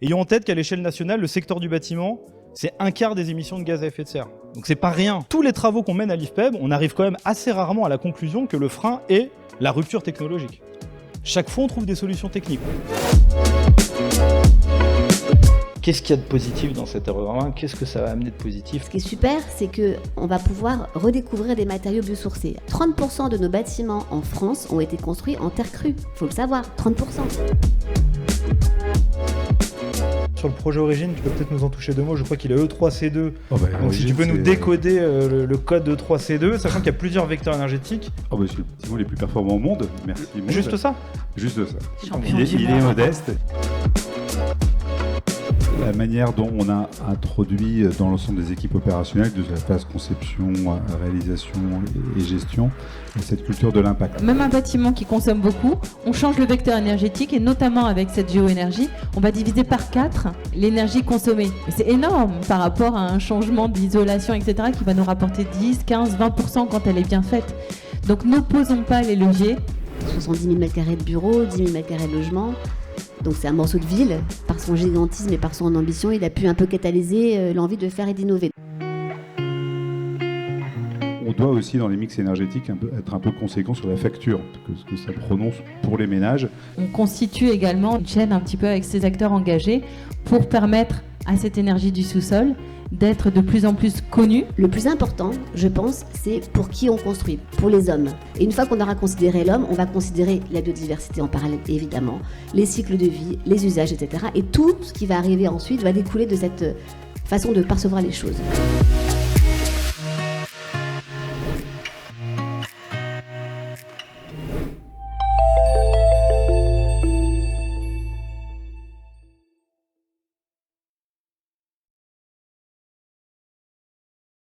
Ayons en tête qu'à l'échelle nationale, le secteur du bâtiment, c'est 1/4 des émissions de gaz à effet de serre. Donc c'est pas rien. Tous les travaux qu'on mène à l'IFPEB, on arrive quand même assez rarement à la conclusion que le frein est la rupture technologique. Chaque fois, on trouve des solutions techniques. Qu'est-ce qu'il y a de positif dans cette RE1 ? Qu'est-ce que ça va amener de positif ? Ce qui est super, c'est qu'on va pouvoir redécouvrir des matériaux biosourcés. 30% de nos bâtiments en France ont été construits en terre crue. Faut le savoir, 30%. Sur le projet Origine, tu peux peut-être nous en toucher 2 mots. Je crois qu'il est E3C2. Donc Origine, si tu peux nous décoder le code E3C2, sachant qu'il y a plusieurs vecteurs énergétiques. C'est le bâtiment les plus performants au monde. Merci. Juste ça ? Juste ça. Champion Il est modeste. La manière dont on a introduit dans l'ensemble des équipes opérationnelles, de la phase conception, réalisation et gestion, cette culture de l'impact. Même un bâtiment qui consomme beaucoup, on change le vecteur énergétique et notamment avec cette géoénergie, on va diviser par 4 l'énergie consommée. Et c'est énorme par rapport à un changement d'isolation, etc. qui va nous rapporter 10, 15, 20% quand elle est bien faite. Donc n'opposons pas les leviers. 70 000 m² de bureaux, 10 000 m² de logement. Donc c'est un morceau de ville. Par son gigantisme et par son ambition, il a pu un peu catalyser l'envie de faire et d'innover. On doit aussi, dans les mix énergétiques, être un peu conséquent sur la facture que ça prononce pour les ménages. On constitue également une chaîne un petit peu avec ces acteurs engagés pour permettre à cette énergie du sous-sol d'être de plus en plus connue. Le plus important, je pense, c'est pour qui on construit, pour les hommes. Et une fois qu'on aura considéré l'homme, on va considérer la biodiversité en parallèle, évidemment, les cycles de vie, les usages, etc. Et tout ce qui va arriver ensuite va découler de cette façon de percevoir les choses.